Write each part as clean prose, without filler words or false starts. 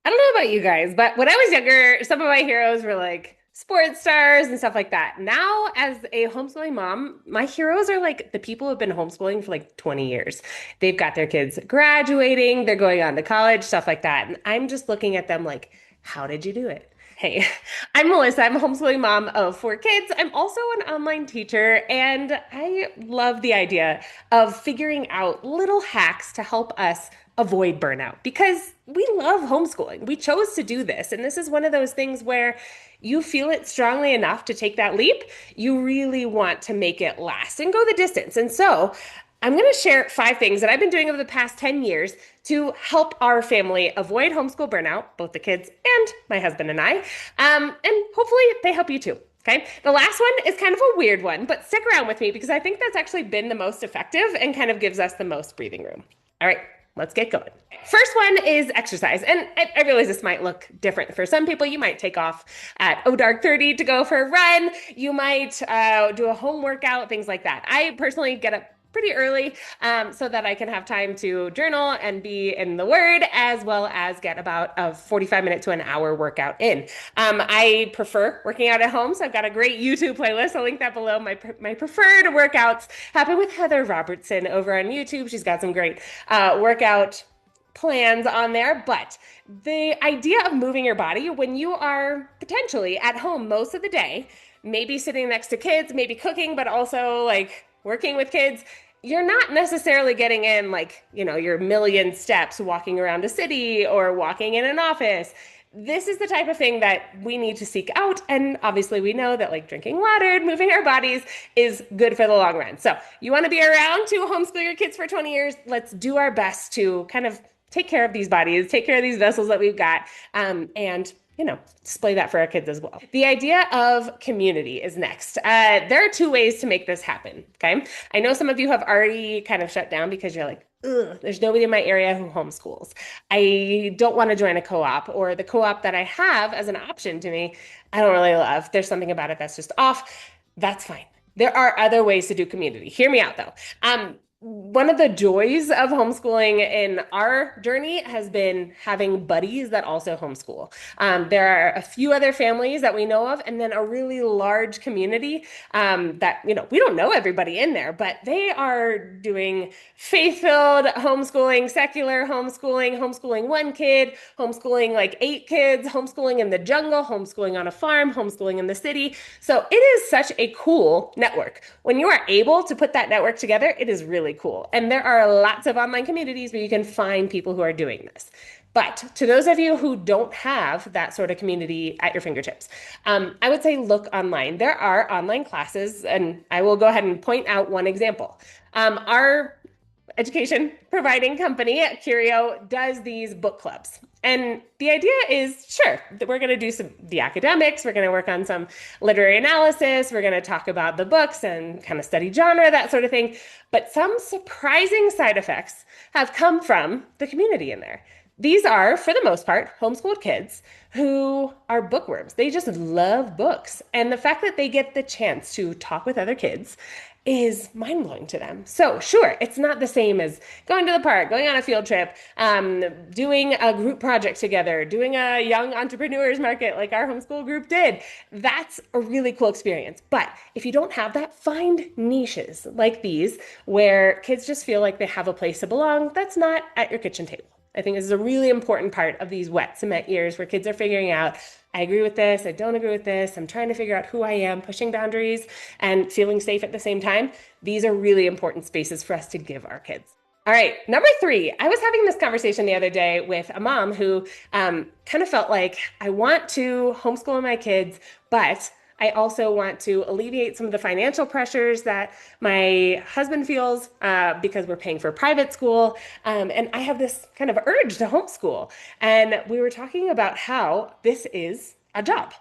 I don't know about you guys, but when I was younger, some of my heroes were like sports stars and stuff like that. Now, as a homeschooling mom, my heroes are like the people who've been homeschooling for like 20 years. They've got their kids graduating, they're going on to college, stuff like that. And I'm just looking at them like, how did you do it? Hey, I'm Melissa. I'm a homeschooling mom of four kids. I'm also an online teacher, and I love the idea of figuring out little hacks to help us avoid burnout because we love homeschooling. We chose to do this. And this is one of those things where you feel it strongly enough to take that leap. You really want to make it last and go the distance. And so I'm going to share 5 things that I've been doing over the past 10 years to help our family avoid homeschool burnout, both the kids and my husband and I. And hopefully they help you too. Okay. The last one is kind of a weird one, but stick around with me because I think that's actually been the most effective and kind of gives us the most breathing room. All right, let's get going. First one is exercise. And I realize this might look different for some people. You might take off at dark 30 to go for a run. You might do a home workout, things like that. I personally get up pretty early so that I can have time to journal and be in the Word, as well as get about a 45-minute to an hour workout in. I prefer working out at home, so I've got a great YouTube playlist. I'll link that below. My preferred workouts happen with Heather Robertson over on YouTube. She's got some great workout plans on there, but the idea of moving your body when you are potentially at home most of the day, maybe sitting next to kids, maybe cooking, but also like working with kids, you're not necessarily getting in like, your million steps walking around a city or walking in an office. This is the type of thing that we need to seek out. And obviously, we know that like drinking water and moving our bodies is good for the long run. So, you want to be around to homeschool your kids for 20 years? Let's do our best to kind of take care of these bodies, take care of these vessels that we've got, and display that for our kids as well. The idea of community is next. There are 2 ways to make this happen. Okay. I know some of you have already kind of shut down because you're like, ugh, there's nobody in my area who homeschools. I don't want to join a co-op, or the co-op that I have as an option to me, I don't really love. There's something about it that's just off. That's fine. There are other ways to do community. Hear me out though. One of the joys of homeschooling in our journey has been having buddies that also homeschool. There are a few other families that we know of, and then a really large community that, we don't know everybody in there, but they are doing faith-filled homeschooling, secular homeschooling, homeschooling one kid, homeschooling like 8 kids, homeschooling in the jungle, homeschooling on a farm, homeschooling in the city. So it is such a cool network. When you are able to put that network together, it is really cool. And there are lots of online communities where you can find people who are doing this. But to those of you who don't have that sort of community at your fingertips, I would say look online. There are online classes, and I will go ahead and point out one example. Our education providing company at Curio does these book clubs. And the idea is, sure, that we're going to do the academics, we're going to work on some literary analysis, we're going to talk about the books and kind of study genre, that sort of thing. But some surprising side effects have come from the community in there. These are, for the most part, homeschooled kids who are bookworms. They just love books. And the fact that they get the chance to talk with other kids is mind-blowing to them. So sure, it's not the same as going to the park, going on a field trip, doing a group project together, doing a young entrepreneurs market like our homeschool group did. That's a really cool experience. But if you don't have that, find niches like these where kids just feel like they have a place to belong that's not at your kitchen table. I think this is a really important part of these wet cement years where kids are figuring out, I agree with this, I don't agree with this, I'm trying to figure out who I am, pushing boundaries and feeling safe at the same time. These are really important spaces for us to give our kids. All right, number 3, I was having this conversation the other day with a mom who kind of felt like, I want to homeschool my kids, but I also want to alleviate some of the financial pressures that my husband feels because we're paying for private school. And I have this kind of urge to homeschool. And we were talking about how this is a job.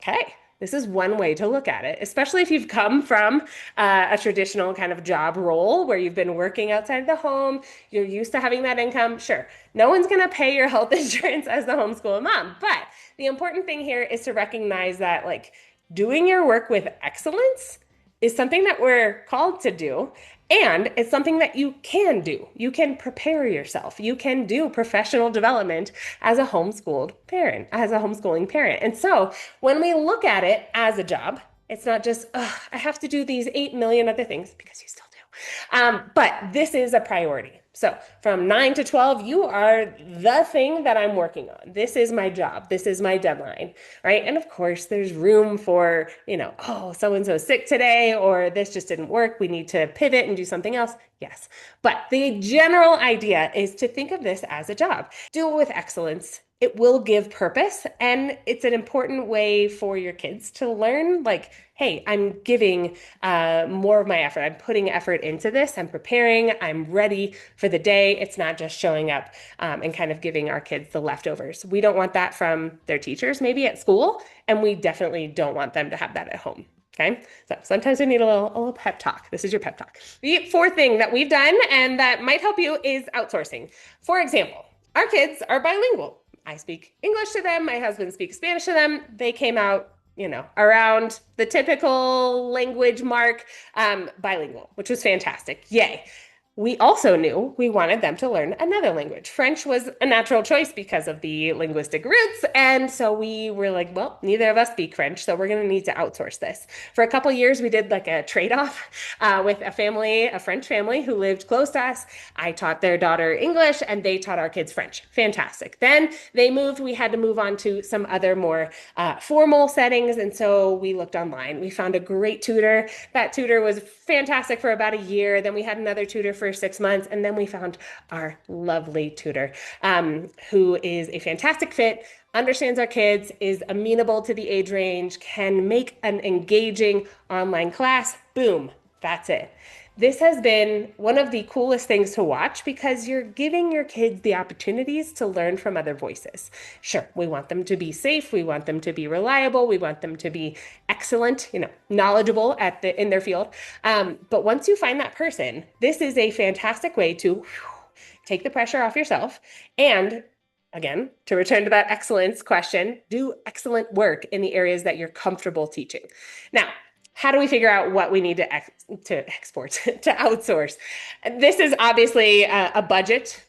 Okay. This is one way to look at it, especially if you've come from a traditional kind of job role where you've been working outside the home, you're used to having that income. Sure, no one's going to pay your health insurance as the homeschool mom. But the important thing here is to recognize that, like, doing your work with excellence is something that we're called to do. And it's something that you can do. You can prepare yourself. You can do professional development as a homeschooled parent, as a homeschooling parent. And so when we look at it as a job, it's not just, I have to do these 8 million other things because you still do. But this is a priority. So from 9 to 12, you are the thing that I'm working on. This is my job. This is my deadline, right? And of course, there's room for, oh, so-and-so's sick today, or this just didn't work. We need to pivot and do something else. Yes. But the general idea is to think of this as a job. Do it with excellence. It will give purpose, and it's an important way for your kids to learn, like, hey, I'm giving more of my effort. I'm putting effort into this. I'm preparing. I'm ready for the day. It's not just showing up and kind of giving our kids the leftovers. We don't want that from their teachers, maybe at school, and we definitely don't want them to have that at home. Okay, so sometimes we need a little pep talk. This is your pep talk. The fourth thing that we've done and that might help you is outsourcing. For example, our kids are bilingual. I speak English to them. My husband speaks Spanish to them. They came out, around the typical language mark, bilingual, which was fantastic. Yay. We also knew we wanted them to learn another language. French was a natural choice because of the linguistic roots. And so we were like, well, neither of us speak French, so we're going to need to outsource this. For a couple of years, we did like a trade-off with a French family who lived close to us. I taught their daughter English and they taught our kids French. Fantastic. Then they moved. We had to move on to some other more formal settings. And so we looked online. We found a great tutor. That tutor was fantastic for about a year. Then we had another tutor for 6 months. And then we found our lovely tutor, who is a fantastic fit, understands our kids, is amenable to the age range, can make an engaging online class. Boom, that's it. This has been one of the coolest things to watch because you're giving your kids the opportunities to learn from other voices. Sure, we want them to be safe, we want them to be reliable, we want them to be excellent, knowledgeable in their field. But once you find that person, this is a fantastic way to take the pressure off yourself and again, to return to that excellence question, do excellent work in the areas that you're comfortable teaching. Now, how do we figure out what we need to export, to outsource? This is obviously a budget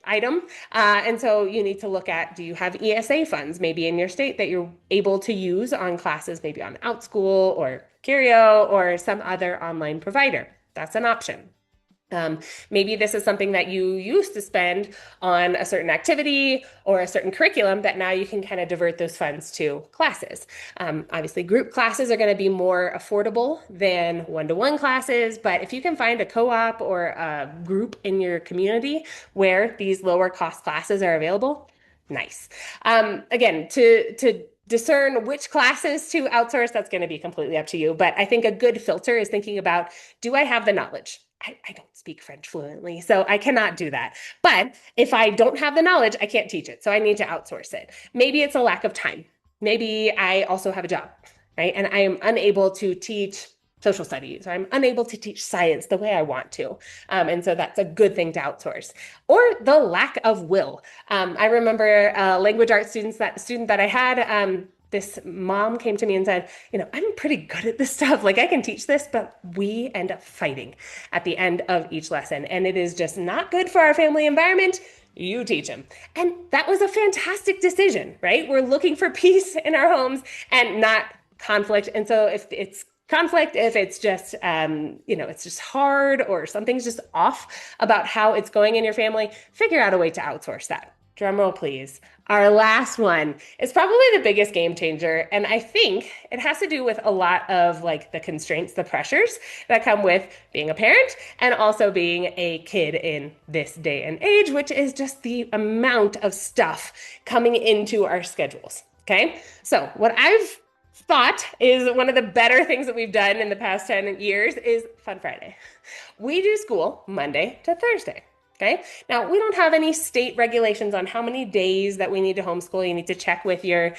item. And so you need to look at, do you have ESA funds maybe in your state that you're able to use on classes, maybe on OutSchool or Curio or some other online provider? That's an option. Maybe this is something that you used to spend on a certain activity or a certain curriculum that now you can kind of divert those funds to classes. Obviously, group classes are going to be more affordable than one-to-one classes, but if you can find a co-op or a group in your community where these lower cost classes are available, nice. Again, to discern which classes to outsource, that's going to be completely up to you. But I think a good filter is thinking about, do I have the knowledge? I don't speak French fluently, so I cannot do that. But if I don't have the knowledge, I can't teach it. So I need to outsource it. Maybe it's a lack of time. Maybe I also have a job, right? And I am unable to teach social studies, or I'm unable to teach science the way I want to. And so that's a good thing to outsource. Or the lack of will. I remember language arts student that I had, this mom came to me and said, I'm pretty good at this stuff. Like I can teach this, but we end up fighting at the end of each lesson. And it is just not good for our family environment. You teach them. And that was a fantastic decision, right? We're looking for peace in our homes and not conflict. And so if it's conflict, if it's just, it's just hard or something's just off about how it's going in your family, figure out a way to outsource that. Drum roll, please. Our last one is probably the biggest game changer. And I think it has to do with a lot of like the constraints, the pressures that come with being a parent and also being a kid in this day and age, which is just the amount of stuff coming into our schedules. Okay. So what I've thought is one of the better things that we've done in the past 10 years is Fun Friday. We do school Monday to Thursday. Okay. Now, we don't have any state regulations on how many days that we need to homeschool. You need to check with your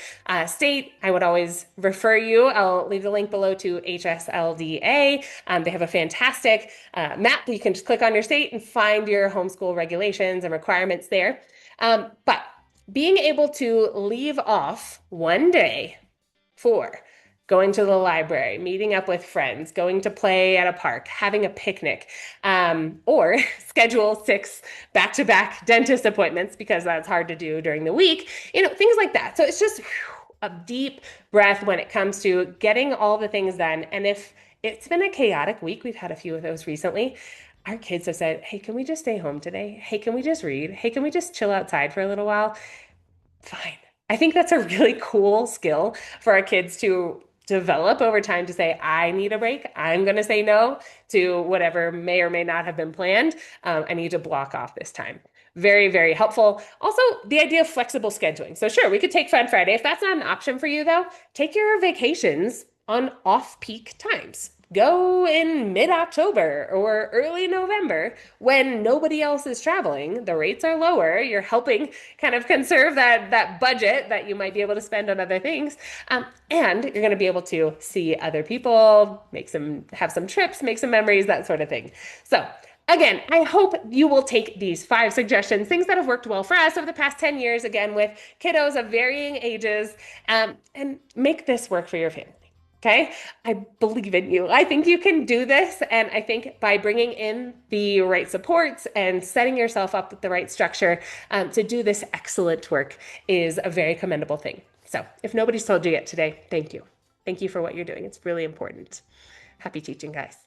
state. I would always refer you. I'll leave the link below to HSLDA. They have a fantastic map. You can just click on your state and find your homeschool regulations and requirements there. But being able to leave off one day for going to the library, meeting up with friends, going to play at a park, having a picnic, or schedule 6 back-to-back dentist appointments because that's hard to do during the week, things like that. So it's just a deep breath when it comes to getting all the things done. And if it's been a chaotic week, we've had a few of those recently. Our kids have said, hey, can we just stay home today? Hey, can we just read? Hey, can we just chill outside for a little while? Fine. I think that's a really cool skill for our kids to develop over time to say, I need a break. I'm going to say no to whatever may or may not have been planned. I need to block off this time. Very, very helpful. Also, the idea of flexible scheduling. So, sure, we could take Fun Friday. If that's not an option for you, though, take your vacations on off-peak times. Go in mid-October or early November when nobody else is traveling. The rates are lower. You're helping kind of conserve that budget that you might be able to spend on other things. And you're going to be able to see other people, have some trips, make some memories, that sort of thing. So again, I hope you will take these 5 suggestions, things that have worked well for us over the past 10 years, again, with kiddos of varying ages, and make this work for your family. Okay, I believe in you. I think you can do this. And I think by bringing in the right supports and setting yourself up with the right structure to do this excellent work is a very commendable thing. So if nobody's told you yet today, thank you. Thank you for what you're doing. It's really important. Happy teaching, guys.